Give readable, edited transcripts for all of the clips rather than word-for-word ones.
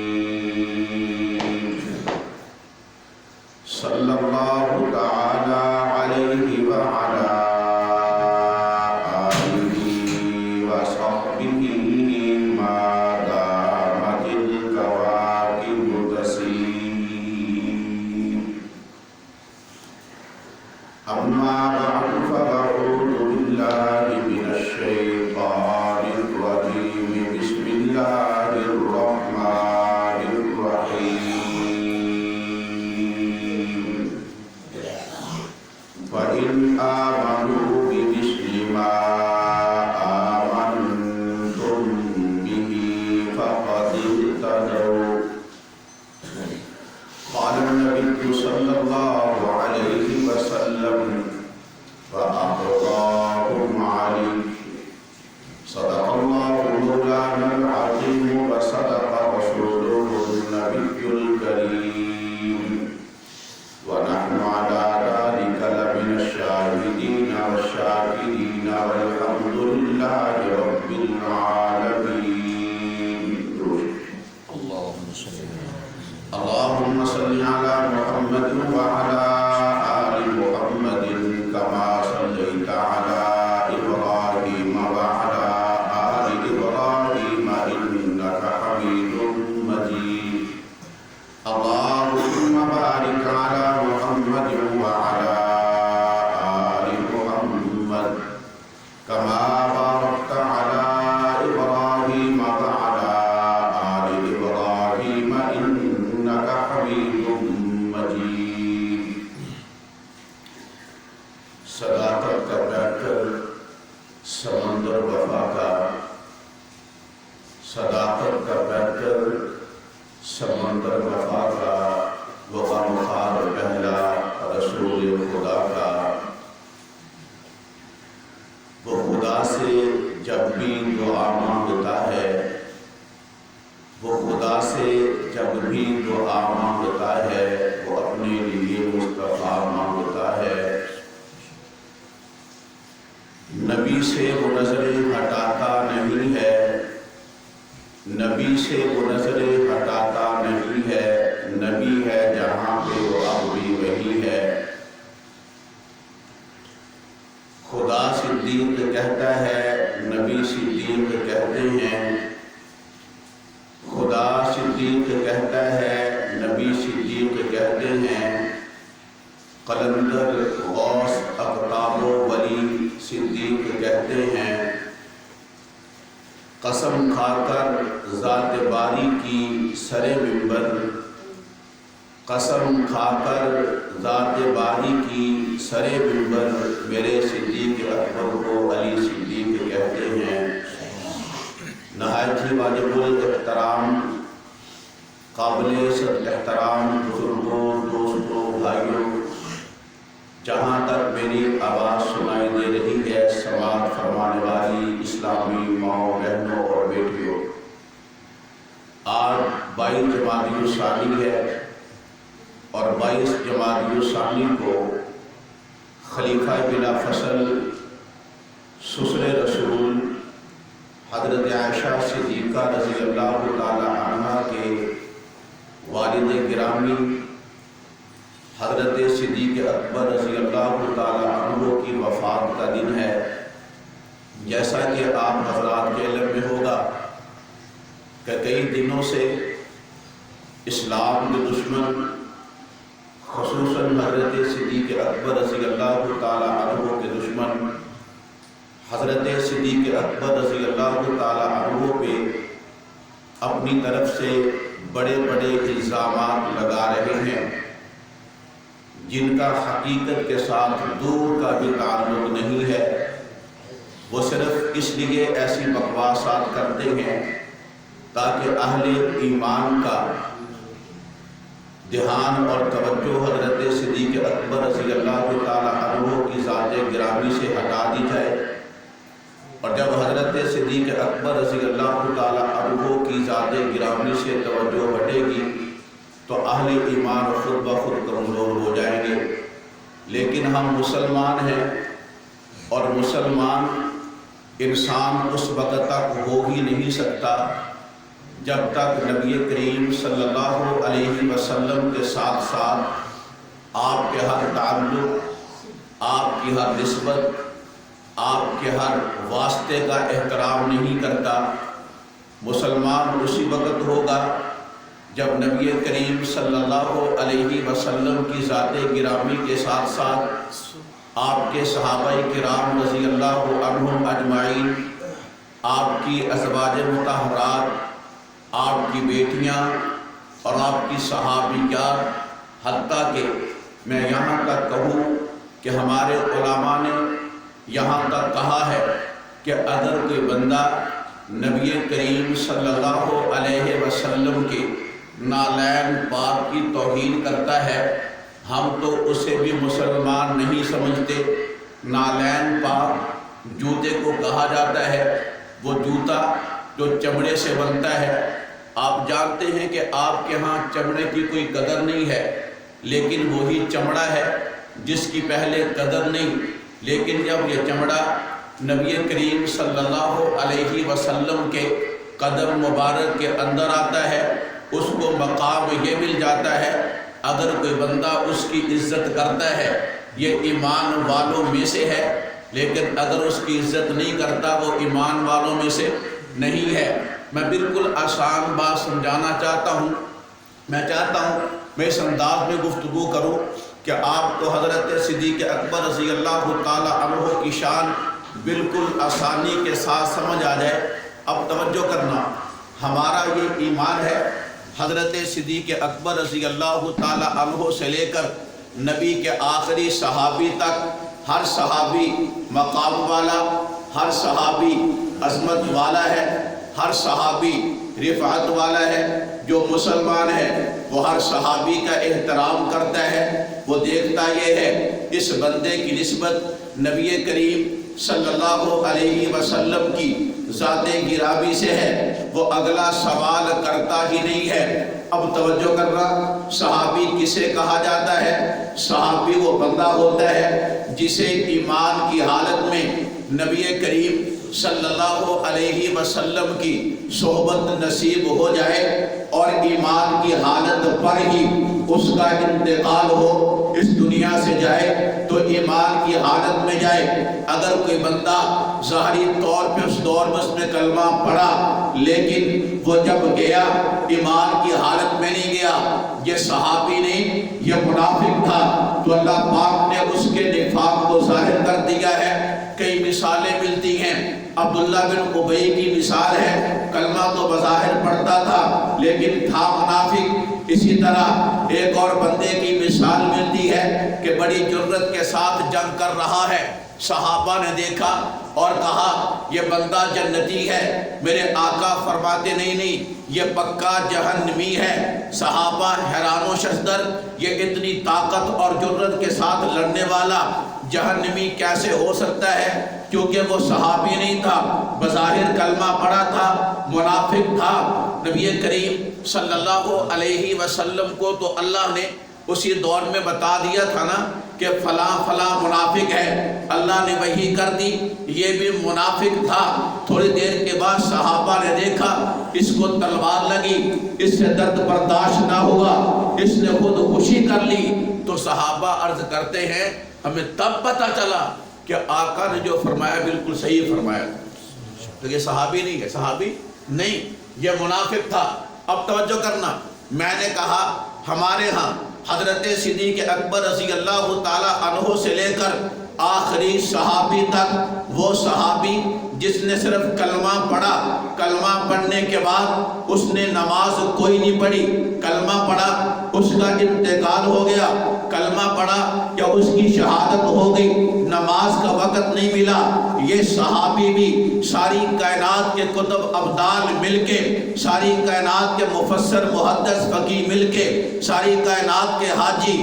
المرشدين صلى الله تعالى عليه وعلى آله وصحبه ما دامت الكواكب تسير. أما بعد فأعوذ بالله من الشيطان الرجيم. بسم الله الرحمن الرحيم. فإن آمنوا بمثل ما آمنتم به فقد اهتدوا. قال النبي صلى الله عليه وسلم فأخبرهم عليه. صدق الله مولانا العظيم وصدق رسوله النبي الكريم ونحن على ذلك لمن الشاهدين والشاكرين والحمد لله رب العالمين. اللهم صل على محمد وعلى آل محمد كما صليت على إبراهيم وعلى آل إبراهيم إنك حميد مجيد. اللهم بارك على محمد وعلى آل محمد كما باركت على إبراهيم وعلى آل إبراهيم إنك حميد مجيد. صداقت کا بیٹھ کر سمندر وفا کا، صداقت کا بیٹھ کر سمندر وفا کا، وفا مخار پہلا رسول خدا کا. وہ خدا سے جب بھی دعا مانگتا ہے، وہ خدا سے جب بھی دعا مانگتا ہے وہ اپنے لیے مصطفیٰ مانگتا ہے. نبی سے وہ نظریں ہٹاتا نہیں ہے، نبی سے وہ نظریں ہٹاتا نہیں ہے. نبی ہے جہاں پہ وہ اب بھی وہی ہے. خدا صدیق کہتا ہے، نبی صدیق کہتے ہیں. خدا صدیق کہتا ہے، نبی صدیق کہتے ہیں. قلندر غوث اقطاب و ولی صدیق کہتے ہیں. قسم کھا کر ذات باری کی سر منبر، قسم کھا کر ذات باری کی سر منبر میرے صدیق اکبر کو علی صدیق کہتے ہیں. نہایت ہی واجب الاحترام قابل صد احترام بزرگوں، دوستوں، بھائیوں، جہاں تک میری آواز سنائی دے رہی ہے سماعت فرمانے والی اسلامی ماؤں، بہنوں اور بیٹیوں، آج 22 جمادی الثانی ہے اور 22 جمادی الثانی کو خلیفہ بلا فصل سسر رسول حضرت عائشہ صدیقہ رضی اللہ تعالی عنہ کے والد گرامی حضرت صدیق اکبر رضی اللہ تعالی عنہ کی وفات کا دن ہے. جیسا کہ آپ حضرات کے علم میں ہوگا کہ کئی دنوں سے اسلام کے دشمن خصوصاً حضرت صدیق اکبر رضی اللہ تعالی عنہ کے دشمن حضرت صدیق اکبر رضی اللہ تعالی عنہ پہ اپنی طرف سے بڑے بڑے الزامات لگا رہے ہیں جن کا حقیقت کے ساتھ دور کا بھی تعلق نہیں ہے. وہ صرف اس لیے ایسی بکواسات کرتے ہیں تاکہ اہل ایمان کا دھیان اور توجہ حضرت صدیق اکبر رضی اللہ تعالی عنہ کی ذات گرامی سے ہٹا دی جائے. اور جب حضرت صدیق اکبر رضی اللہ تعالی عنہ کی ذات گرامی سے توجہ ہٹے گی تو اہل ایمان خود بخود کمزور ہو جائیں گے. لیکن ہم مسلمان ہیں اور مسلمان انسان اس وقت تک ہو ہی نہیں سکتا جب تک نبی کریم صلی اللہ علیہ وسلم کے ساتھ ساتھ آپ کے ہر تعلق، آپ کی ہر نسبت، آپ کے ہر واسطے کا احترام نہیں کرتا، مسلمان اسی وقت ہوگا جب نبی کریم صلی اللہ علیہ وسلم کی ذات گرامی کے ساتھ ساتھ آپ کے صحابہ کرام رضی اللہ عنہم اجمعین، آپ کی ازواج مطہرات، آپ کی بیٹیاں اور آپ کی صحابیات، حتیٰ کہ میں یہاں تک کہوں کہ ہمارے علماء نے یہاں تک کہا ہے کہ اگر کوئی بندہ نبی کریم صلی اللہ علیہ وسلم کے نالین پاک کی توہین کرتا ہے، ہم تو اسے بھی مسلمان نہیں سمجھتے۔ نالین پاک جوتے کو کہا جاتا ہے، وہ جوتا جو چمڑے سے بنتا ہے۔ آپ جانتے ہیں کہ آپ کے ہاں چمڑے کی کوئی قدر نہیں ہے، لیکن وہی چمڑا ہے جس کی پہلے قدر نہیں، لیکن جب یہ چمڑا نبی کریم صلی اللہ علیہ وسلم کے قدم مبارک کے اندر آتا ہے، اس کو مقام یہ مل جاتا ہے، اگر کوئی بندہ اس کی عزت کرتا ہے یہ ایمان والوں میں سے ہے، لیکن اگر اس کی عزت نہیں کرتا وہ ایمان والوں میں سے نہیں ہے۔ میں بالکل آسان بات سمجھانا چاہتا ہوں، میں اس انداز میں گفتگو کروں کہ آپ کو حضرت صدیق اکبر رضی اللہ تعالی عنہ کی شان بالکل آسانی کے ساتھ سمجھ آ جائے۔ اب توجہ کرنا، ہمارا یہ ایمان ہے حضرت صدیق اکبر رضی اللہ تعالی عنہ سے لے کر نبی کے آخری صحابی تک، ہر صحابی مقام والا، ہر صحابی عظمت والا ہے، ہر صحابی رفعت والا ہے۔ جو مسلمان ہے وہ ہر صحابی کا احترام کرتا ہے، وہ دیکھتا یہ ہے اس بندے کی نسبت نبی کریم صلی اللہ علیہ وسلم کی ذات گرامی سے ہے، وہ اگلا سوال کرتا ہی نہیں ہے۔ اب توجہ کرنا، صحابی کسے کہا جاتا ہے؟ صحابی وہ بندہ ہوتا ہے جسے ایمان کی حالت میں نبی کریم صلی اللہ علیہ وسلم کی صحبت نصیب ہو جائے اور ایمان کی حالت پر ہی اس کا انتقال ہو، اس دنیا سے جائے تو ایمان کی حالت میں جائے۔ اگر کوئی بندہ ظاہری طور پہ اس دور میں اس نے کلمہ پڑھا، لیکن وہ جب گیا ایمان کی حالت میں نہیں گیا، یہ صحابی نہیں، یہ منافق تھا، تو اللہ پاک نے اس کے نفاق کو ظاہر کر دیا ہے۔ کئی مثالیں ملتی ہیں، عبداللہ بن ابی کی مثال ہے، کلمہ تو بظاہر پڑھتا تھا لیکن تھا منافق۔ اسی طرح ایک اور بندے کی مثال ملتی ہے کہ بڑی جرت کے ساتھ جنگ کر رہا ہے، صحابہ نے دیکھا اور کہا یہ بندہ جنتی ہے، میرے آقا فرماتے نہیں یہ پکا جہنمی ہے۔ صحابہ حیران و شزدر، یہ اتنی طاقت اور جرت کے ساتھ لڑنے والا جہنمی کیسے ہو سکتا ہے؟ کیونکہ وہ صحابی نہیں تھا، بظاہر کلمہ پڑھا تھا، منافق تھا۔ نبی کریم صلی اللہ علیہ وسلم کو تو اللہ نے اسی دور میں بتا دیا تھا نا کہ فلاں فلاں منافق ہے، اللہ نے وحی کر دی یہ بھی منافق تھا۔ تھوڑی دیر کے بعد صحابہ نے دیکھا اس کو تلوار لگی، اس سے درد برداشت نہ ہوا، اس نے خود خوشی کر لی، تو صحابہ عرض کرتے ہیں ہمیں تب پتہ چلا کہ آقا نے جو فرمایا بالکل صحیح فرمایا۔ تو یہ صحابی نہیں ہے، صحابی نہیں، یہ منافق تھا۔ اب توجہ کرنا، میں نے کہا ہمارے ہاں حضرت صدیق اکبر رضی اللہ تعالی عنہ سے لے کر آخری صحابی تک وہ صحابی جس نے صرف کلمہ پڑھا، کلمہ پڑھنے کے بعد اس نے نماز کوئی نہیں پڑھی، کلمہ پڑھا اس کا انتقال ہو گیا، کلمہ پڑھا یا اس کی شہادت ہو گئی، نماز کا وقت نہیں ملا، یہ صحابی بھی ساری کائنات کے کتب ابدال مل کے، ساری کائنات کے مفسر محدث فقیہ مل کے، ساری کائنات کے حاجی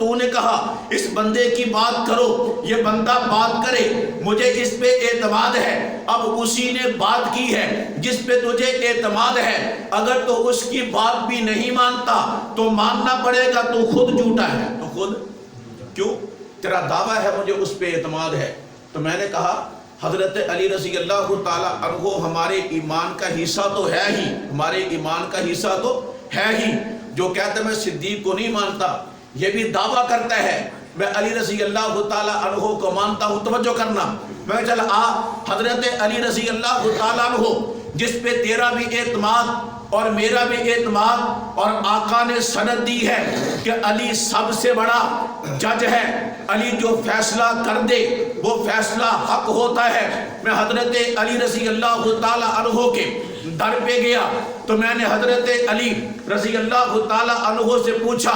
تو نے کہا اس بندے کی بات کرو، یہ بندہ بات کرے، مجھے اس پہ اعتماد ہے، اب اسی نے بات کی ہے جس پہ تجھے اعتماد ہے، اگر تو اس کی بات بھی نہیں مانتا تو ماننا پڑے گا تو خود جھوٹا ہے۔ تو خود کیوں؟ تیرا دعویٰ ہے مجھے اس پہ اعتماد ہے۔ تو میں نے کہا حضرت علی رضی اللہ تعالیٰ عنہ ہمارے ایمان کا حصہ تو ہے ہی، ہمارے ایمان کا حصہ تو ہے ہی۔ جو کہتا ہے میں صدیق کو نہیں مانتا، یہ بھی دعویٰ کرتا ہے میں علی رضی اللہ تعالیٰ عنہ کو مانتا ہوں۔ توجہ کرنا، میں چل حضرت علی رضی اللہ تعالیٰ عنہ جس پہ تیرا بھی اعتماد اور میرا بھی اعتماد، اور آقا نے سند دی ہے کہ علی سب سے بڑا جج ہے، علی جو فیصلہ کر دے وہ فیصلہ حق ہوتا ہے۔ میں حضرت علی رضی اللہ تعالیٰ عنہ کے در پہ گیا تو میں نے حضرت علی رضی اللہ تعالیٰ عنہ سے پوچھا،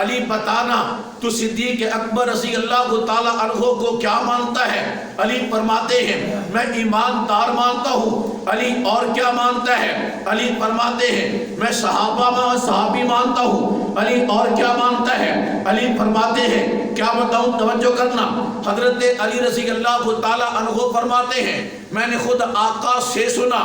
علی بتانا تو صدیق اکبر رضی اللہ تعالیٰ عنہ کو کیا مانتا ہے؟ علی فرماتے ہیں میں ایماندار مانتا ہوں۔ علی اور کیا مانتا ہے؟ علی فرماتے ہیں میں صحابی مانتا ہوں۔ علی اور کیا مانتا ہے؟ علی فرماتے ہیں کیا بتاؤں؟ توجہ کرنا، حضرت علی رضی اللہ تعالیٰ عنہ فرماتے ہیں میں نے خود آقا سے سنا،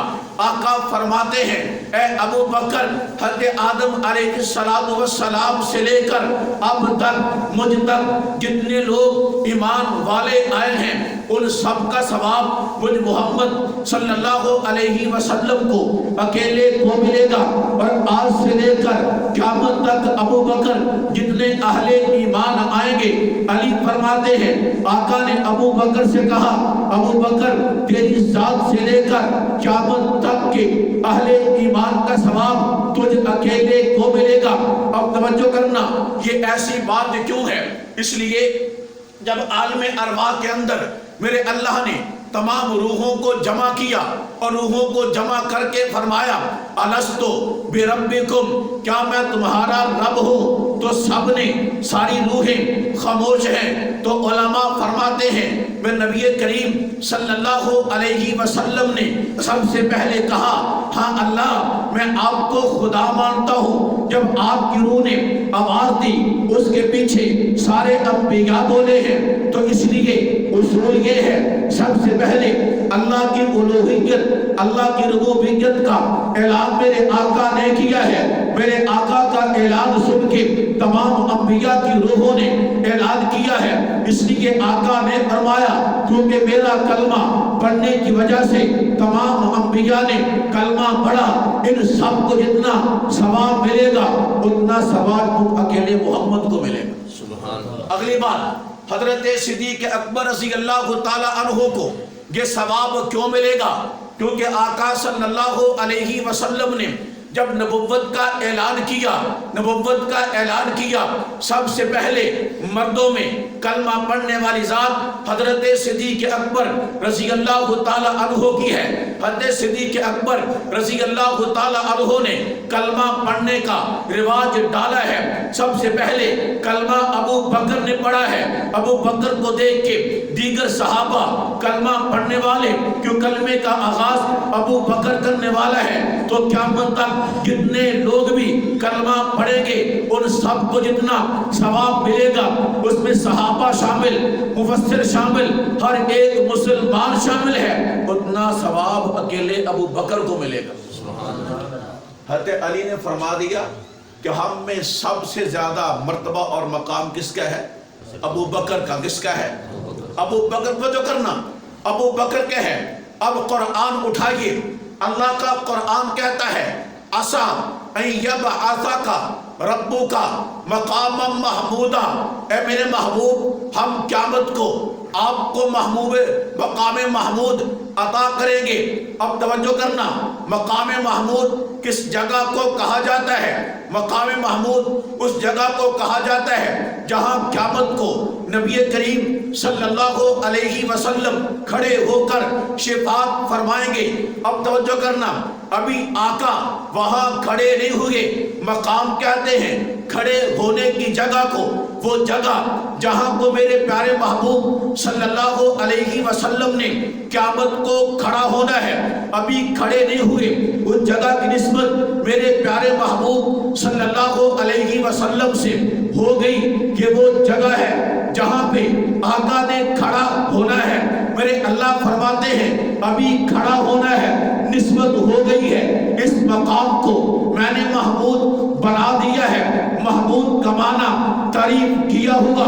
آقا فرماتے ہیں اے ابو بکر، حضرت آدم علیہ السلام سے لے کر اب تک مجھ تک جتنے لوگ ایمان والے آئے ہیں ان سب کا ثواب مجھ محمد صلی اللہ علیہ وسلم کو اکیلے کو ملے گا، اور آج سے لے کر قیامت تک ابو بکر جتنے اہل ایمان آئیں گے۔ علی فرماتے ہیں آقا نے ابو بکر سے کہا ابو بکر تیری ذات سے لے کر قیامت تک کے اہل ایمان کا ثواب تجھ اکیلے کو ملے گا۔ اب توجہ کرنا، یہ ایسی بات کیوں ہے؟ اس لیے جب عالم ارواح کے اندر میرے اللہ نے تمام روحوں کو جمع کیا اور روحوں کو جمع کر کے فرمایا الستو بربکم، کیا میں تمہارا رب ہوں؟ تو سب نے، ساری روحیں خاموش ہیں۔ تو علماء فرماتے ہیں میں نبی کریم صلی اللہ علیہ وسلم نے سب سے پہلے کہا ہاں اللہ میں آپ کو خدا مانتا ہوں۔ جب آپ کی روح نے آواز دی اس کے پیچھے سارے انبیاء بولے ہیں، تو اس لیے اصول یہ ہے سب سے پہلے اللہ کی الوہیت، اللہ کی ربوبیت کا اعلان میرے آقا نے کیا ہے۔ میرے آقا کا اعلان سن کے تمام انبیاء کی روحوں نے اعلان کیا ہے۔ اس لیے آقا نے فرمایا کیونکہ میرا کلمہ پڑھنے کی وجہ سے تمام انبیاء نے کلمہ پڑھا، ان سب کو جتنا ثواب ملے گا اتنا ثواب اکیلے محمد کو ملے گا۔ سبحان اللہ۔ اگلی بات، حضرت صدیق اکبر رضی اللہ تعالی عنہ کو یہ ثواب کیوں ملے گا؟ کیونکہ آقا صلی اللہ علیہ وسلم نے جب نبوت کا اعلان کیا سب سے پہلے مردوں میں کلمہ پڑھنے والی ذات حضرت صدیق اکبر رضی اللہ تعالی عنہ کی ہے۔ حضرت صدیق اکبر رضی اللہ تعالی عنہ نے کلمہ پڑھنے کا رواج ڈالا ہے۔ سب سے پہلے کلمہ ابو بکر نے پڑھا ہے۔ ابو بکر کو دیکھ کے دیگر صحابہ کلمہ پڑھنے والے، کیوں کلمے کا آغاز ابو بکر کرنے والا ہے، تو قیامت تک جتنے لوگ بھی کلمہ پڑھیں گے ان سب کو جتنا ثواب ملے گا، اس میں صحابہ شامل، مفسر شامل، ہر ایک مسلمان شامل ہے، اتنا ثواب اکیلے ابو بکر کو ملے گا۔ حضرت علی نے فرما دیا کہ ہم میں سب سے زیادہ مرتبہ اور مقام کس کا ہے؟ ابو بکر کا۔ کس کا ہے؟ ابو بکر کو جو کرنا ابو بکر کے ہے۔ اب قرآن اٹھائیے، اللہ کا قرآن کہتا ہے عسیٰ ان یبعثک ربک مقاما محمودا، اے میرے محبوب ہم قیامت کو آپ کو محبوب مقام محمود عطا کریں گے۔ اب توجہ کرنا، مقام محمود کس جگہ کو کہا جاتا ہے؟ مقام محمود اس جگہ کو کہا جاتا ہے جہاں قیامت کو نبی کریم صلی اللہ علیہ وسلم کھڑے ہو کر شفاعت فرمائیں گے۔ اب توجہ کرنا، ابھی آقا وہاں کھڑے نہیں ہوئے، مقام کہتے ہیں کھڑے ہونے کی جگہ کو، وہ جگہ جہاں کو میرے پیارے محبوب صلی اللہ علیہ وسلم نے قیامت کو کھڑا ہونا ہے، ابھی کھڑے نہیں ہوئے۔ اس جگہ کی نسبت میرے پیارے محبوب صلی اللہ علیہ وسلم سے ہو گئی کہ وہ جگہ ہے جہاں پہ آقا نے کھڑا ہونا ہے۔ میرے اللہ فرماتے ہیں ابھی کھڑا ہونا ہے، نسبت ہو گئی ہے، اس مقام کو میں نے محمود بنا دیا ہے۔ محمود کا معنی تعریف کیا ہوا۔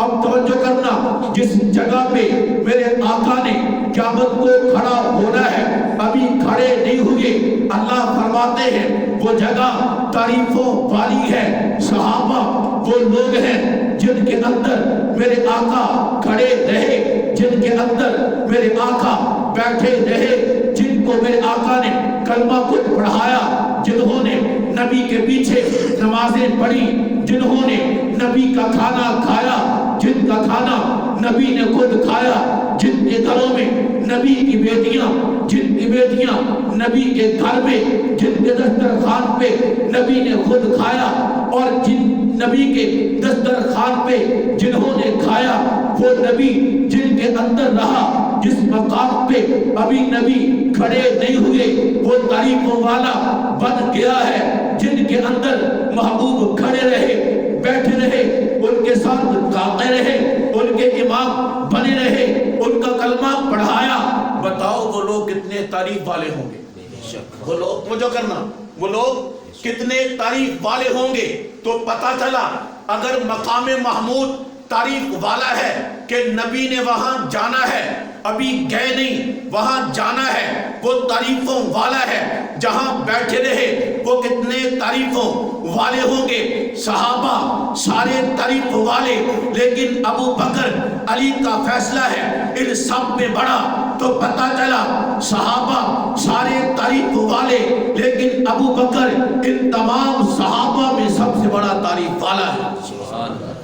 اب توجہ کرنا، جس جگہ پہ میرے آقا نے قیامت کو کھڑا ہونا ہے ابھی کھڑے نہیں ہوئے، اللہ فرماتے ہیں وہ جگہ تعریفوں والی ہے۔ صحابہ وہ لوگ ہیں جن کے اندر میرے آقا کھڑے رہے، جن کے اندر میرے آقا بیٹھے رہے، جن کو میرے آقا نے کلمہ خود پڑھایا، جنہوں نے نبی کے پیچھے نمازیں پڑھی، جنہوں نے نبی کا کھانا کھایا، جن کا کھانا نبی نے خود کھایا، جن کے گھروں میں نبی کی بیٹیاں، جن کی بیٹیاں نبی کے گھر میں، جن کے دسترخوان پہ نبی نے خود کھایا، اور جن نبی کے دسترخوان پہ جنہوں نے کھایا، وہ نبی جن کے اندر رہا، جس مقام پہ ابھی نبی کھڑے نہیں ہوئے، وہ تعریفوں والا بن گیا ہے۔ جن کے اندر محبوب کھڑے رہے، بیٹھے رہے، ان کے ساتھ گاتے رہے، ان کے امام بنے رہے، ان کا کلمہ پڑھایا، بتاؤ وہ لوگ کتنے تعریف والے ہوں گے؟ وہ لوگ مجھے کرنا، وہ لوگ کتنے تعریف والے ہوں گے؟ تو پتہ چلا اگر مقام محمود تعریف والا ہے کہ نبی نے وہاں جانا ہے، ابھی گئے نہیں، وہاں جانا ہے، وہ تعریفوں والا ہے۔ جہاں بیٹھے رہے وہ کتنے تعریفوں والے ہوں گے؟ صحابہ سارے تعریف والے، لیکن ابو بکر علی کا فیصلہ ہے ان سب میں بڑا۔ تو پتہ چلا صحابہ سارے تعریف والے، لیکن ابو بکر ان تمام صحابہ میں سب سے بڑا تعریف والا ہے۔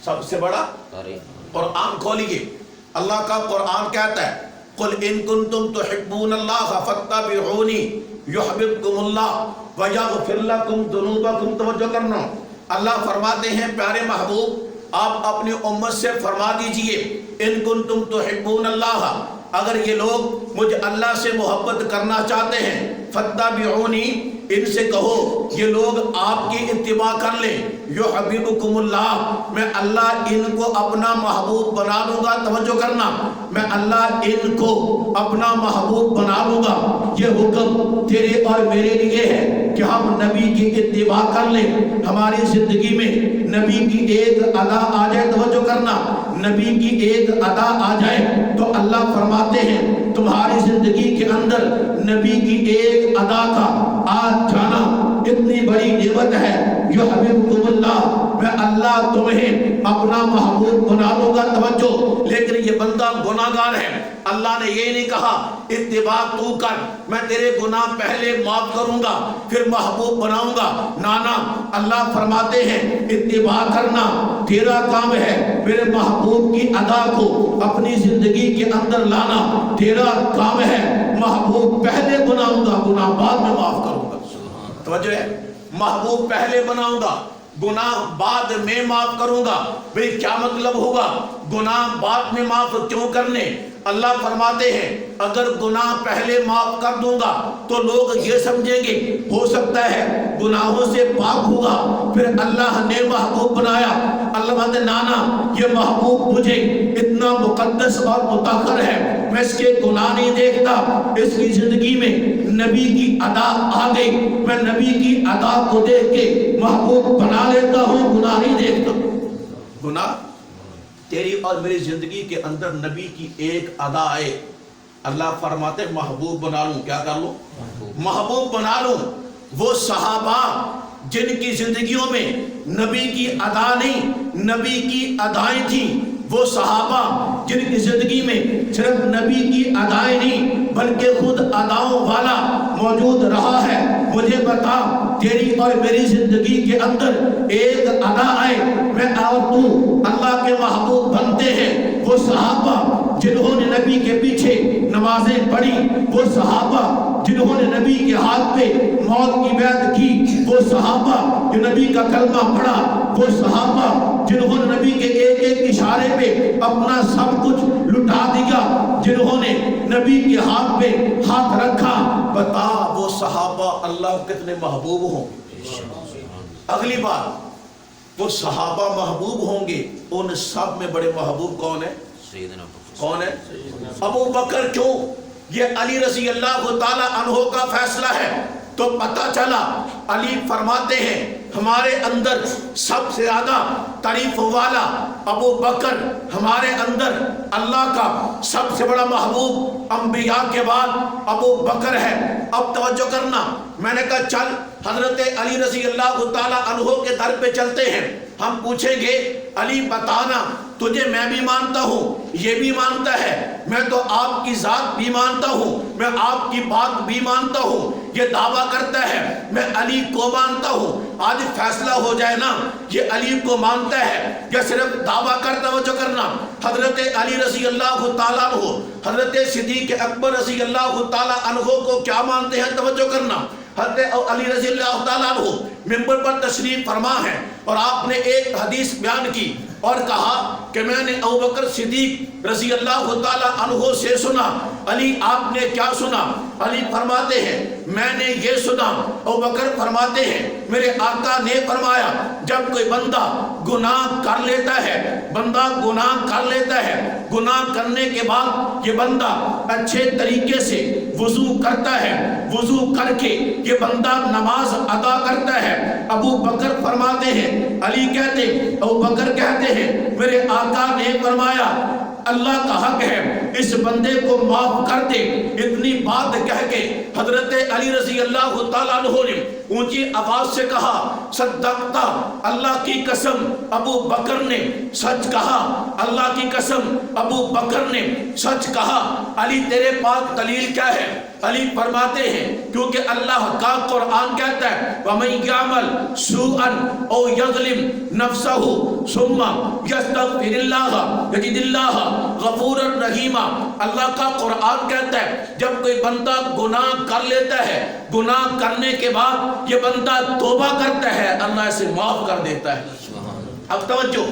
سب سے بڑا قرآن کھولیے، اللہ کا قرآن کہتا ہے قل ان کنتم تحبون اللہ فاتبعونی یحببکم اللہ ویغفر لکم ذنوبکم۔ توجہ کرنا، اللہ فرماتے ہیں پیارے محبوب آپ اپنی امت سے فرما دیجئے ان کنتم تحبون اللہ، اگر یہ لوگ مجھ اللہ سے محبت کرنا چاہتے ہیں، فاتبعونی ان سے کہو یہ لوگ آپ کی اتباع کر لیں، یحببکم اللہ میں اللہ ان کو اپنا محبوب بنا لوں گا۔ توجہ کرنا، میں اللہ ان کو اپنا محبوب بنا لوں گا۔ یہ حکم تیرے اور میرے لیے ہے کہ ہم نبی کی اتباع کر لیں، ہماری زندگی میں نبی کی ایک ادا آ جائے۔ توجہ کرنا، نبی کی ایک ادا آ جائے تو اللہ فرماتے ہیں تمہاری زندگی کے اندر نبی کی ایک ادا کا آ جانا اتنی بڑی نعمت ہے۔ یحببکم اللہ میں اللہ تمہیں اپنا محبوب بنا لوں گا۔ توجہ، لیکن یہ بندہ گناہگار ہے، اللہ نے یہ نہیں کہا اتباع تو کر، میں تیرے گناہ پہلے معاف کروں گا پھر محبوب بناؤں گا۔ نانا، اللہ فرماتے ہیں اتباع کرنا تیرا کام ہے، میرے محبوب کی ادا کو اپنی زندگی کے اندر لانا تیرا کام ہے۔ محبوب پہلے بناؤں گا، گناہ بعد میں معاف کروں گا۔ توجہ ہے، محبوب پہلے بناؤں گا، گناہ بعد میں معاف کروں گا۔ بھئی کیا مطلب ہوگا گناہ بعد میں معاف کیوں کرنے؟ اللہ فرماتے ہیں اگر گناہ پہلے معاف کر دوں گا تو لوگ یہ سمجھیں گے ہو سکتا ہے گناہوں سے پاک ہوگا، پھر اللہ نے محبوب بنایا۔ اللہ کہتے ہیں نانا، یہ محبوب مجھے اتنا مقدس اور مطہر ہے، میں اس کے گناہ نہیں دیکھتا، اس کی زندگی میں نبی کی ادا آ گئی، میں نبی کی ادا کو دیکھ کے محبوب بنا لیتا ہوں، گناہ نہیں دیکھتا۔ گناہ تیری اور میری زندگی کے اندر نبی کی ایک ادا آئے، اللہ فرماتے محبوب بنا لوں۔ کیا کر لوں؟ محبوب بنا لوں۔ وہ صحابہ جن کی زندگیوں میں نبی کی ادا نہیں، نبی کی ادائیں تھیں، وہ صحابہ جن کی زندگی میں صرف نبی کی ادائیں نہیں بلکہ خود اداؤں والا موجود رہا ہے۔ مجھے بتا تیری اور میری زندگی کے اندر ایک ادا آئے، میں اور تو اللہ کے محبوب بنتے ہیں۔ وہ صحابہ جنہوں نے نبی کے پیچھے نمازیں پڑھی، وہ صحابہ جنہوں نے نبی کے ہاتھ پہ موت کی بیعت کی، وہ صحابہ جو نبی کا کلمہ پڑھا، وہ صحابہ جنہوں نے نبی کے ایک ایک اشارے پہ اپنا سب کچھ لٹا دیا، جنہوں نے نبی کے ہاتھ پہ ہاتھ رکھا۔ بتا وہ صحابہ اللہ کتنے محبوب ہوں۔ اگلی بات وہ صحابہ محبوب ہوں گے، ان سب میں بڑے محبوب کون ہے؟ کون ہے؟ ابو بکر۔ کیوں؟ یہ علی رضی اللہ تعالی عنہ کا فیصلہ ہے۔ تو پتہ چلا علی فرماتے ہیں ہمارے اندر سب سے زیادہ تعریف والا ابو بکر، ہمارے اندر اللہ کا سب سے بڑا محبوب انبیاء کے بعد ابو بکر ہے۔ اب توجہ کرنا، میں نے کہا چل حضرت علی رضی اللہ تعالی عنہ کے در پہ چلتے ہیں۔ ہم پوچھیں گے علی بتانا، تجھے میں بھی مانتا ہوں، یہ بھی مانتا ہے، میں تو آپ کی ذات بھی مانتا ہوں، میں آپ کی بات بھی مانتا ہوں، یہ دعویٰ کرتا ہے میں علی کو مانتا ہوں۔ آج فیصلہ ہو جائے نا، یہ علی کو مانتا ہے یا صرف دعویٰ کرتا؟ توجہ کرنا، حضرت علی رضی اللہ تعالیٰ عنہ، حضرت صدیق اکبر رضی اللہ تعالیٰ عنہ کو کیا مانتے ہیں؟ توجہ کرنا، حضرت علی رضی اللہ تعالیٰ عنہ منبر پر تشریف فرما ہے اور آپ نے ایک حدیث بیان کی اور کہا کہ میں نے ابوبکر صدیق رضی اللہ تعالیٰ عنہ سے سنا۔ علی آپ نے کیا سنا؟ علی فرماتے ہیں میں نے یہ سنا۔ ابوبکر فرماتے ہیں میرے آقا نے فرمایا جب کوئی بندہ گناہ کر لیتا ہے، بندہ گناہ کر لیتا ہے، گناہ کرنے کے بعد یہ بندہ اچھے طریقے سے وضو کرتا ہے، وضو کر کے یہ بندہ نماز ادا کرتا ہے۔ ابو بکر فرماتے ہیں، علی کہتے، ابو بکر کہتے ہیں میرے آقا نے فرمایا اللہ کا حق ہے اس بندے کو معاف کر دے۔ اتنی بات کہہ کے حضرت علی رضی اللہ تعالیٰ عنہ نے اونچی آواز سے کہا صدقتا، اللہ کی قسم ابو بکر نے سچ کہا، اللہ کی قسم ابو بکر نے سچ کہا۔ علی تیرے پاس دلیل کیا ہے؟ علی فرماتے ہیں کیونکہ اللہ کا قرآن کہتا ہے وَمَن يَعْمَلْ سُوءًا أَوْ يَظْلِمْ نَفْسَهُ ثُمَّ يَسْتَغْفِرِ اللَّهَ يَجِدِ اللَّهَ غَفُورًا رَحِيمًا۔ اللہ کا قرآن کہتا ہے جب کوئی بندہ گناہ کر لیتا ہے، گناہ کرنے کے بعد یہ بندہ توبہ کرتا ہے، اللہ اسے معاف کر دیتا ہے۔ اب توجہ،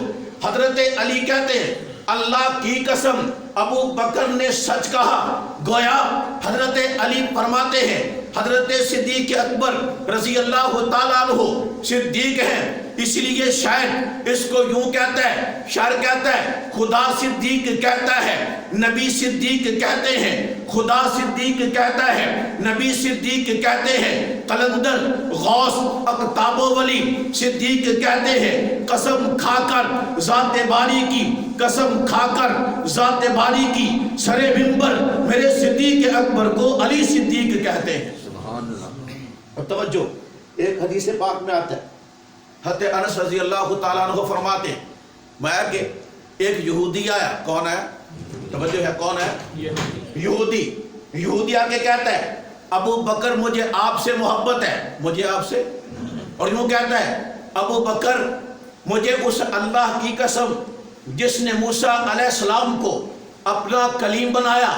حضرت علی کہتے ہیں اللہ کی قسم ابو بکر نے سچ کہا۔ گویا حضرت علی فرماتے ہیں حضرت صدیق اکبر رضی اللہ تعالیٰ عنہ صدیق ہیں، اس لیے شاید اس کو یوں کہتا ہے، شاعر کہتا ہے خدا صدیق کہتا ہے، نبی صدیق کہتے ہیں، خدا صدیق کہتا ہے، نبی صدیق کہتے ہیں، قلندر غوث اقطاب و ولی صدیق کہتے ہیں قسم کھا کر ذات باری کی، قسم کھا کر ذات باری کی سر منبر میرے صدیق اکبر کو علی صدیق کہتے ہیں۔ سبحان اللہ۔ اور توجہ، ایک حدیث پاک میں آتا ہے حضرت انس رضی اللہ تعالیٰ عنہ فرماتے ہیں میں کہ ایک یہودی آیا، کون ہے؟ توجہ ہے، کون ہے؟ یہودی۔ یہودی آ کے کہتا ہے ابو بکر مجھے آپ سے محبت ہے، مجھے آپ سے، اور یوں کہتا ہے ابو بکر مجھے اس اللہ کی قسم جس نے موسیٰ علیہ السلام کو اپنا کلیم بنایا،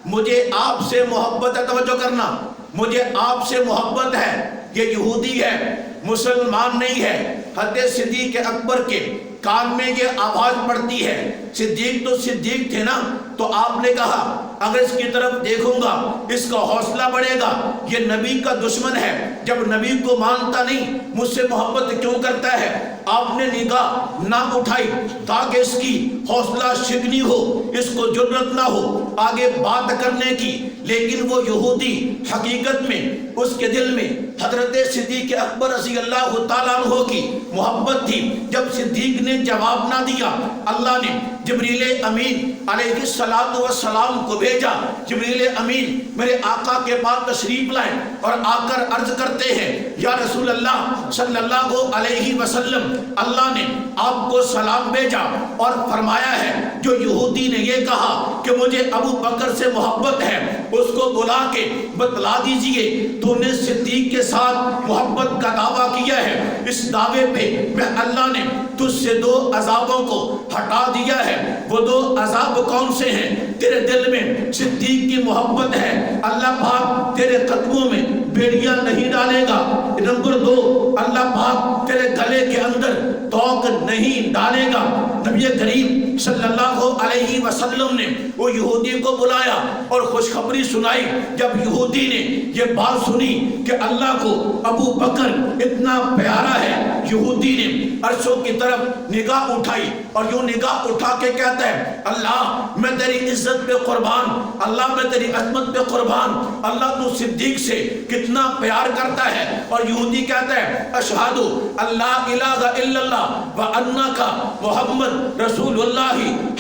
مجھے آپ سے محبت ہے۔ توجہ کرنا، مجھے آپ سے محبت ہے۔ یہ یہودی ہے، مسلمان نہیں ہے۔ حضرت صدیق اکبر کے کان میں یہ آواز پڑتی ہے، صدیق تو صدیق تھے نا، تو آپ نے کہا اگر اس کی طرف دیکھوں گا اس کا حوصلہ بڑھے گا، یہ نبی کا دشمن ہے، جب نبی کو مانتا نہیں مجھ سے محبت کیوں کرتا ہے؟ آپ نے نگاہ نہ اٹھائی تاکہ اس کی حوصلہ شکنی ہو، اس کو جرأت نہ ہو آگے بات کرنے کی، لیکن وہ یہودی حقیقت میں اس کے دل میں حضرت صدیق اکبر رضی اللہ تعالیٰ عنہ کی محبت تھی۔ جب صدیق نے جواب نہ دیا، اللہ نے جبریل امین علیہ السلام کو بھیجا۔ جبریل امین میرے آقا کے پاس تشریف لائے اور آ کر عرض کرتے ہیں یا رسول اللہ صلی اللہ علیہ وسلم، اللہ نے آپ کو سلام بھیجا اور فرمایا ہے جو یہودی نے یہ کہا کہ مجھے ابو بکر سے محبت ہے اس کو بلا کے بتلا دیجئے تو نے صدیق کے ساتھ محبت کا دعویٰ کیا ہے، اس دعوے پہ میں اللہ نے تجھ سے دو عذابوں کو ہٹا دیا ہے۔ وہ دو عذاب کون سے ہیں؟ تیرے دل میں صدیق کی محبت ہے، اللہ پاک تیرے قدموں میں بیڑیاں نہیں ڈالے گا، نمبر 2 اللہ پاک تیرے گلے کے اندر توق نہیں ڈالے گا۔ نبی کریم صلی اللہ علیہ وسلم نے وہ یہودی کو بلایا اور خوشخبری سنائی۔ جب یہودی نے یہ بات سنی کہ اللہ کو ابو بکر اتنا پیارا ہے، یہودی نے عرشوں کی طرف نگاہ اٹھائی اور یوں نگاہ اٹھا کے کہتا ہے اللہ میں تیری عزت پہ قربان، اللہ میں تیری عظمت پہ قربان، اللہ تو صدیق سے کتنا پیار کرتا ہے۔ اور یہودی کہتا ہے اشہد اللہ الہ الا اللہ وانک محمد رسول اللہ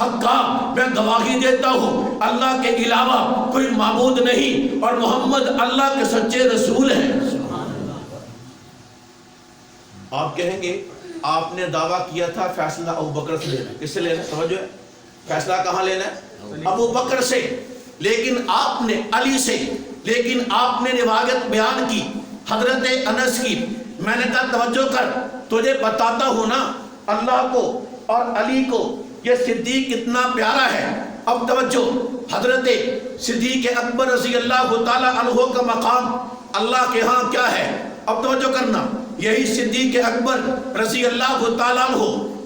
حقا، میں گواہی دیتا ہوں اللہ کے علاوہ کوئی معبود نہیں اور محمد اللہ کے سچے رسول ہیں۔ آپ کہیں گے آپ نے دعویٰ کیا تھا فیصلہ ابو بکر سے لینا، کس سے لینا ہے؟ توجہ ہے، فیصلہ کہاں لینا ہے؟ ابو بکر سے، لیکن آپ نے علی سے، لیکن آپ نے روایت بیان کی حضرت انس کی۔ میں نے کہا توجہ کر، تجھے بتاتا ہوں نا اللہ کو اور علی کو یہ صدیق کتنا پیارا ہے۔ اب توجہ، حضرت صدیق اکبر رضی اللہ تعالی عنہ کا مقام اللہ کے ہاں کیا ہے؟ اب توجہ کرنا، یہی صدیق اکبر رضی اللہ تعالیٰ عنہ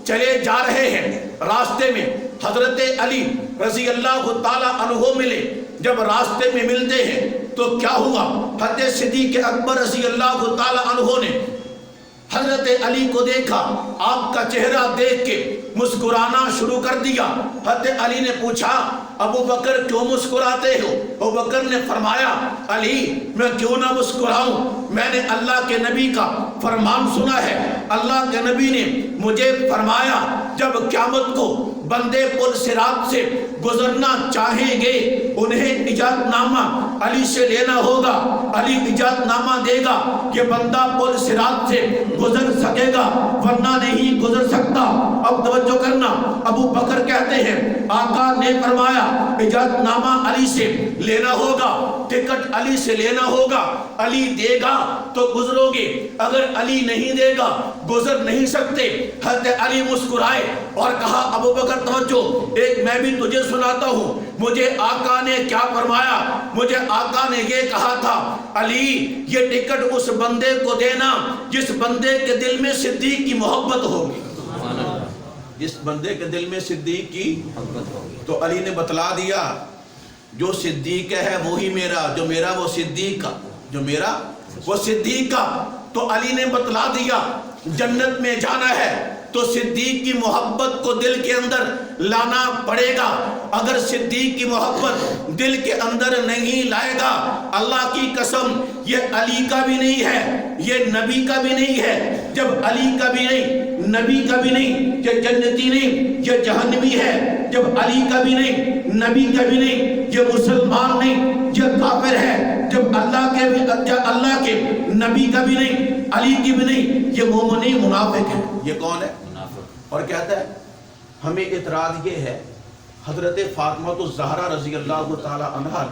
چلے جا رہے ہیں، راستے میں حضرت علی رضی اللہ تعالیٰ عنہ ملے۔ جب راستے میں ملتے ہیں تو کیا ہوا؟ حضرت صدیق اکبر رضی اللہ تعالیٰ عنہ نے حضرت علی کو دیکھا، آپ کا چہرہ دیکھ کے مسکرانا شروع کر دیا۔ حضرت علی نے پوچھا ابو بکر کیوں مسکراتے ہو؟ ابو بکر نے فرمایا علی میں کیوں نہ مسکراؤں، میں نے اللہ کے نبی کا فرمان سنا ہے۔ اللہ کے نبی نے مجھے فرمایا جب قیامت کو بندے پل صراط سے گزرنا چاہیں گے انہیں اجازت نامہ علی سے لینا ہوگا، علی اجازت نامہ دے گا، یہ بندہ پل صراط سے گزر سکے گا ورنہ نہیں گزر سکتا۔ اب توجہ کرنا، ابو بکر کہتے ہیں آقا نے فرمایا اجازت نامہ علی سے لینا ہوگا، ٹکٹ علی سے لینا ہوگا، علی دے گا تو گزرو گے، اگر علی نہیں دے گا گزر نہیں سکتے۔ حضرت علی مسکرائے اور کہا ابو بکر توجہ، ایک میں بھی تجھے سناتا ہوں، مجھے آقا نے کیا فرمایا؟ مجھے آقا نے یہ کہا تھا علی یہ ٹکٹ اس بندے کو دینا جس بندے کے دل میں صدیق کی محبت ہوگی، جس بندے کے دل میں صدیق کی محبت ہوگی۔ تو علی نے بتلا دیا جو صدیق ہے وہی میرا، جو میرا وہ صدیق کا، جو میرا وہ صدیق کا۔ تو علی نے بتلا دیا جنت میں جانا ہے تو صدیق کی محبت کو دل کے اندر لانا پڑے گا۔ اگر صدیق کی محبت دل کے اندر نہیں لائے گا، اللہ کی قسم یہ علی کا بھی نہیں ہے، یہ نبی کا بھی نہیں ہے۔ جب علی کا بھی نہیں، نبی کا بھی نہیں، یہ جنتی نہیں، یہ جہنمی ہے۔ جب علی کا بھی نہیں، نبی کا بھی نہیں، یہ مسلمان نہیں، یہ کافر ہے۔ جب اللہ کے نبی کا بھی نہیں، علی کی بھی نہیں، یہ مومنی منافق ہے۔ یہ کون ہے؟ منافق۔ اور کہتا ہے ہمیں اعتراض یہ ہے حضرت فاطمہ الزہرا رضی اللہ تعالی عنہا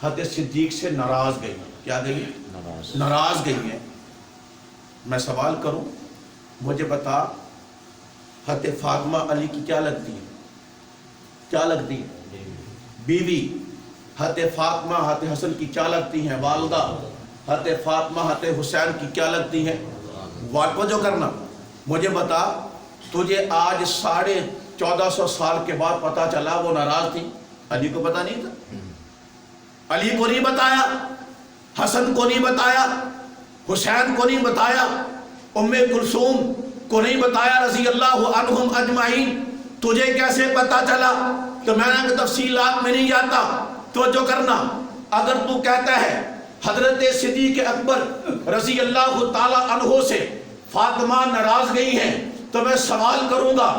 حضرت صدیق سے ناراض گئی، کیا گئی؟ ناراض گئی ہیں۔ میں سوال کروں، مجھے بتا حضرت فاطمہ علی کی کیا لگتی ہے؟ کیا لگتی ہے؟ بیوی۔ حضرت فاطمہ حضرت حسن کی کیا لگتی ہیں؟ والدہ۔ حضرت فاطمہ حضرت حسین کی کیا لگتی ہیں؟ توجہ کرنا، مجھے بتا تجھے آج 1450 سال کے بعد پتا چلا وہ ناراض تھی، علی کو پتا نہیں تھا؟ علی کو نہیں بتایا، حسن کو نہیں بتایا، حسین کو نہیں بتایا، ام کلثوم کو نہیں بتایا رضی اللہ عنہم اجمعین، تجھے کیسے پتا چلا؟ تو میں نے تفصیلات میں نہیں جاتا۔ توجہ کرنا، اگر تو کہتا ہے حضرت صدیق اکبر رضی اللہ تعالی عنہ سے فاطمہ ناراض گئی ہیں تو میں سوال کروں گا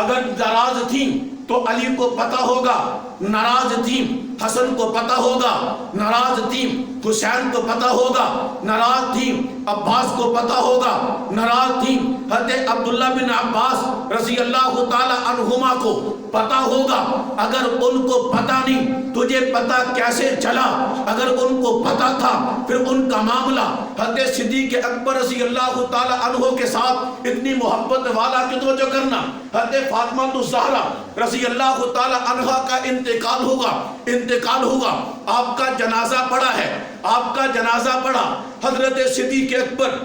اگر ناراض تھیں تو علی کو پتا ہوگا، ناراض تھیں حسن کو پتا ہوگا، ناراض تھیں حسین کو پتا ہوگا، ناراض تھیں عباس کو پتا ہوگا، ناراض تھیں حضرت عبداللہ بن عباس رضی اللہ تعالی عنہما کو پتا ہوگا۔ اگر ان کو پتا نہیں تجھے پتا کیسے چلا؟ اگر ان کو پتا تھا پھر ان کا معاملہ حضرت صدیق اکبر رضی اللہ تعالی عنہ کے ساتھ اتنی محبت والا کی توجہ کرنا، حضرت فاطمہ الزہرا رضی اللہ تعالی عنہا کا انتخاب انتقال ہوگا. آپ کا جنازہ پڑا ہے, آپ کا جنازہ پڑا. حضرت صدیق اکبر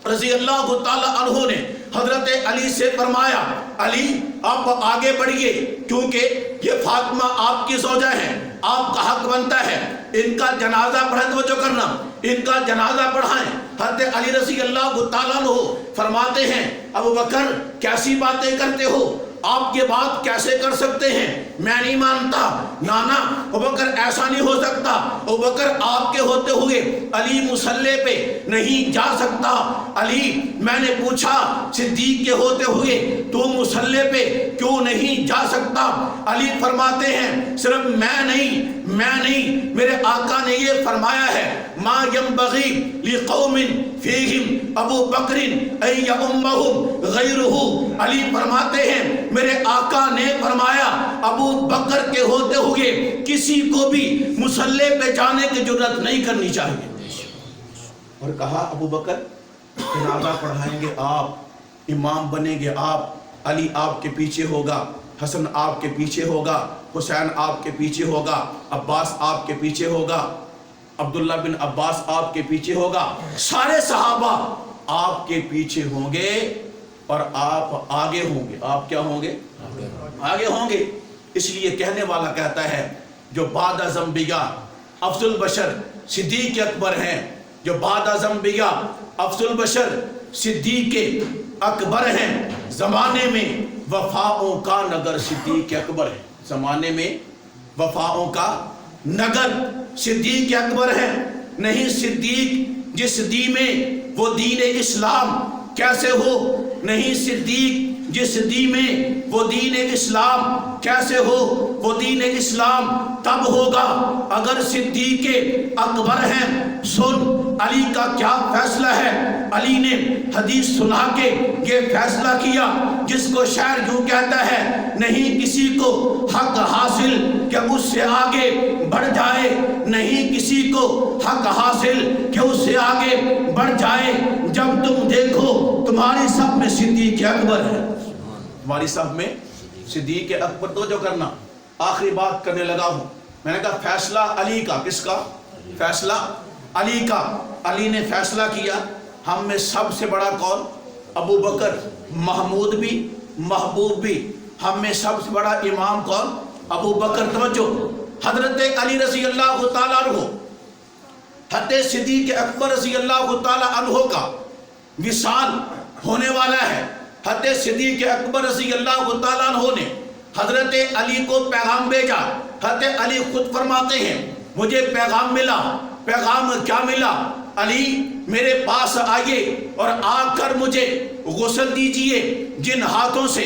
رضی اللہ تعالی عنہ نے حضرت علی سے فرمایا, علی آپ آگے بڑھیے, کیونکہ یہ فاطمہ آپ کی زوجہ ہیں, آپ کا حق بنتا ہے ان کا جنازہ پڑھیں. توجہ کرنا, ان کا جنازہ پڑھائیں. حضرت علی رضی اللہ تعالیٰ عنہ فرماتے ہیں, ابو بکر کیسی باتیں کرتے ہو, آپ یہ بات کیسے کر سکتے ہیں, میں نہیں مانتا. نانا ابو بکر ایسا نہیں ہو سکتا, ابو بکر آپ کے ہوتے ہوئے علی مصلی پہ نہیں جا سکتا. علی میں نے پوچھا صدیق کے ہوتے ہوئے تو مصلی پہ کیوں نہیں جا سکتا. علی فرماتے ہیں صرف میں نہیں, میرے آقا نے یہ فرمایا ہے, ما ينبغي لقوم فیہم ابو بکر ان یؤمہم غیرہ. علی فرماتے ہیں میرے آقا نے فرمایا ابو بکر کے ہوتے ہوئے کسی کو بھی مصلی پہ جانے کی جرات نہیں کرنی چاہیے. اور کہا ابو بکر جنازہ پڑھائیں گے آپ, امام بنیں گے آپ, علی آپ کے پیچھے ہوگا, حسن آپ کے پیچھے ہوگا, حسین آپ کے پیچھے ہوگا, عباس آپ کے پیچھے ہوگا, عبداللہ بن عباس آپ کے پیچھے ہوگا, سارے صحابہ آپ کے پیچھے ہوں گے اور آپ آگے ہوں گے. آپ کیا ہوں گے؟ آگے ہوں گے. اس لیے کہنے والا کہتا ہے جو بعد از انبیاء افضل البشر صدیق اکبر ہیں, جو بعد از انبیاء افضل البشر صدیق اکبر ہیں, زمانے میں وفاؤں کا نگر صدیق اکبر ہے. زمانے میں وفاؤں کا نگر صدیق اکبر ہے. نہیں صدیق جس دی میں وہ دین اسلام کیسے ہو, نہیں صدیق جس دی میں وہ دین اسلام کیسے ہو, وہ دین اسلام تب ہوگا اگر صدیق اکبر ہیں. سن علی کا کیا فیصلہ ہے. علی نے حدیث سنا کے یہ فیصلہ کیا جس کو شاعر یوں کہتا ہے, نہیں کسی کو حق حاصل کہ اس سے آگے بڑھ جائے, نہیں کسی کو حق حاصل کہ اس سے آگے بڑھ جائے. جب تم دیکھو تمہاری صف میں صدیق اکبر ہے, تمہاری صف میں صدیق اکبر. تو جو کرنا, آخری بات کرنے لگا ہوں. میں نے کہا فیصلہ علی کا, کس کا فیصلہ؟ علی کا. علی نے فیصلہ کیا ہم میں سب سے بڑا کون؟ ابو بکر. محمود بھی محبوب بھی, ہم میں سب سے بڑا امام کون؟ ابو بکر. توجہ, حضرت علی رضی اللہ تعالیٰ عنہ, حضرت صدیق اکبر رضی اللہ تعالیٰ عنہ کا وصال ہونے والا ہے. حضرت صدیق اکبر رضی اللہ تعالیٰ عنہ نے حضرت علی کو پیغام بھیجا. حضرت علی خود فرماتے ہیں مجھے پیغام ملا. پیغام کیا ملا؟ علی میرے پاس آئیے اور آ کر مجھے غسل دیجئے. جن ہاتھوں سے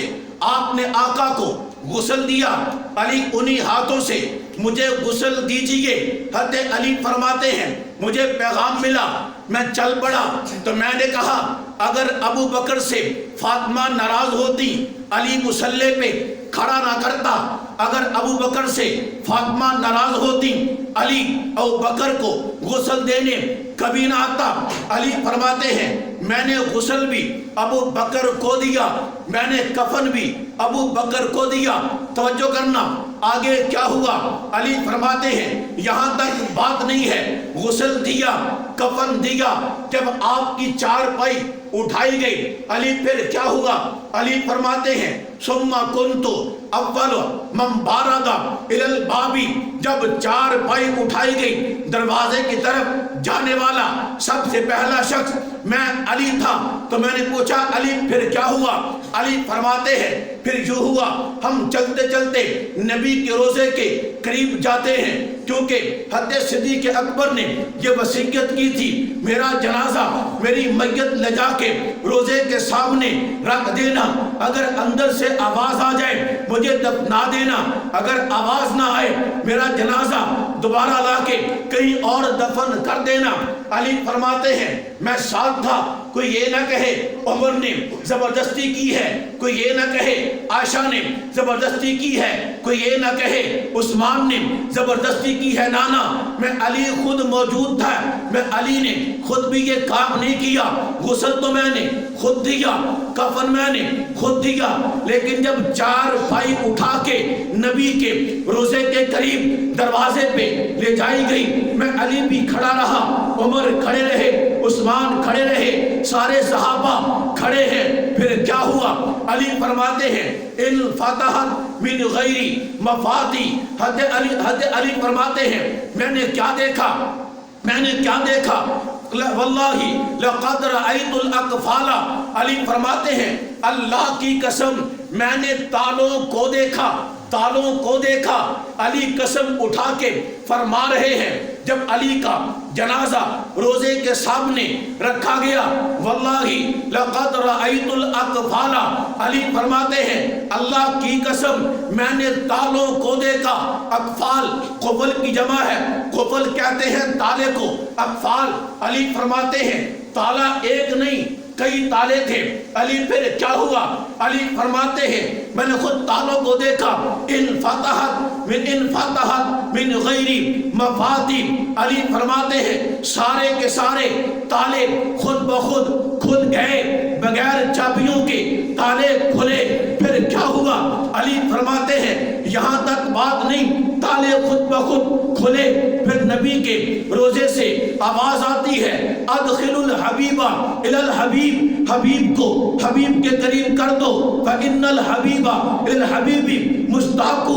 آپ نے آقا کو غسل دیا, علی انہی ہاتھوں سے مجھے غسل دیجئے. حضرت علی فرماتے ہیں مجھے پیغام ملا, میں چل پڑا تو میں نے کہا اگر ابو بکر سے فاطمہ ناراض ہوتی علی مصلی پہ کھڑا نہ کرتا. اگر ابو بکر سے فاطمہ ناراض ہوتی علی ابو بکر کو غسل دینے کبھی نہ آتا. علی فرماتے ہیں میں نے غسل بھی ابو بکر کو دیا, میں نے کفن بھی ابو بکر کو دیا. توجہ کرنا, آگے کیا ہوا؟ علی فرماتے ہیں یہاں تک بات نہیں ہے, غسل دیا, کفن دیا, جب آپ کی چارپائی اٹھائی گئی علی پھر کیا ہوا؟ علی فرماتے ہیں ثم کنت اول من بارد الی الباب, جب چارپائی اٹھائی گئی دروازے کی طرف جانے والا سب سے پہلا شخص میں علی تھا. تو میں نے پوچھا علی پھر کیا ہوا؟ علی فرماتے ہیں پھر یوں ہوا ہم چلتے چلتے نبی کے روزے کے قریب جاتے ہیں, کیونکہ حضرت صدیق اکبر نے یہ وصیت کی تھی میرا جنازہ میری میت لے جا کے روزے کے سامنے رکھ دینا, اگر اندر سے آواز آ جائے مجھے دفنا دینا, اگر آواز نہ آئے میرا جنازہ دوبارہ لا کے کہیں اور دفن کر دینا. علی فرماتے ہیں میں ساتھ بات تھا کوئی یہ نہ کہے عمر نے زبردستی کی ہے، کوئی یہ نہ کہے عائشہ نے زبردستی کی ہے، کوئی یہ نہ کہے عثمان نے زبردستی کی ہے، نانا میں علی خود موجود تھا، میں علی نے خود بھی یہ کام نہیں کیا، غسل تو میں نے خود دیا، کفن میں نے خود دیا، لیکن جب 4 بھائی اٹھا کے نبی کے روزے کے قریب دروازے پہ لے جائی گئی، میں علی بھی کھڑا رہا، عمر کھڑے رہے، عثمان کھڑے رہے، سارے صحابہ کھڑے ہیں، پھر کیا ہوا؟ علی فرماتے ہیں ان فتحت من غیری مفاتی، حضرت علی فرماتے ہیں میں نے کیا دیکھا، میں نے کیا دیکھا، واللہ لقد رأیت الاقفال، علی فرماتے ہیں اللہ کی قسم میں نے تالوں کو دیکھا، تالوں کو دیکھا۔ علی قسم اٹھا کے فرما رہے ہیں جب علی کا جنازہ روزے کے سامنے رکھا گیا، واللہ لقد رأیت الاقفال، علی فرماتے ہیں اللہ کی قسم میں نے تالوں کو دیکھا۔ اقفال قفل کی جمع ہے، قفل کہتے ہیں تالے کو، اقفال علی فرماتے ہیں تالا ایک نہیں کئی تالے تھے۔ علی پھر کیا ہوا؟ علی فرماتے ہیں میں نے خود تالوں کو دیکھا، ان فتحت من غیری مفاتیح، علی فرماتے ہیں سارے کے سارے تالے خود بخود کھل گئے، بغیر چابیوں کے تالے کھلے۔ پھر کیا ہوا؟ علی فرماتے ہیں یہاں تک بات نہیں، تالے خود بخود کھلے، پھر نبی کے روزے سے آواز آتی ہے ادخل الحبیب الی الحبیب، حبیب کو حبیب کے قریب کر دو، فإن الحبیب الی الحبیب مشتاق،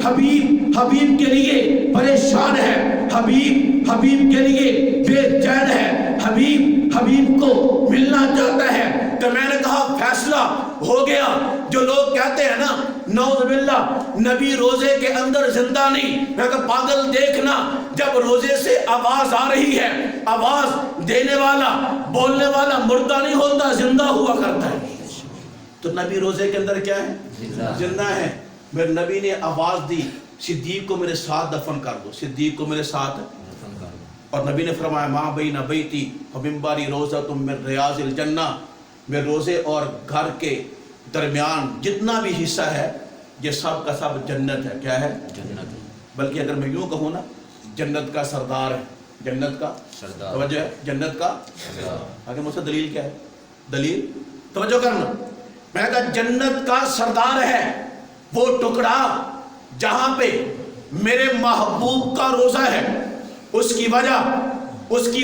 حبیب حبیب کے لیے پریشان ہے، حبیب حبیب کے لیے بے چین ہے، حبیب حبیب کو ملنا چاہتا ہے۔ تو میں نے کہا فیصلہ ہو گیا۔ جو لوگ کہتے ہیں نا نعوذ باللہ نبی روزے کے اندر زندہ نہیں، میں کہا پاگل دیکھنا، جب روزے سے آواز آ رہی ہے، آواز دینے والا بولنے والا مردہ نہیں ہوتا، زندہ ہوا کرتا ہے۔ تو نبی روزے کے اندر کیا ہے؟ زندہ ہے۔ میرے نبی نے آواز دی صدیق کو میرے ساتھ دفن کر دو، صدیق کو میرے ساتھ دفن کر دو، اور نبی نے فرمایا ما بین بیتی و منبری روضۃ من ریاض الجنہ، میرے روزے اور گھر کے درمیان جتنا بھی حصہ ہے یہ سب کا سب جنت ہے۔ کیا ہے؟ جنت ہے۔ بلکہ اگر میں یوں کہوں نا جنت کا سردار ہے، جنت کا سردار، توجہ ہے، جنت کا سردار۔ آگے مجھ سے دلیل کیا ہے؟ دلیل توجہ کرنا، میں نے کہا جنت کا سردار ہے وہ ٹکڑا جہاں پہ میرے محبوب کا روزہ ہے۔ اس کی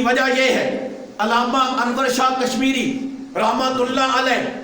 وجہ یہ ہے، علامہ انور شاہ کشمیری رحمت اللہ علیہ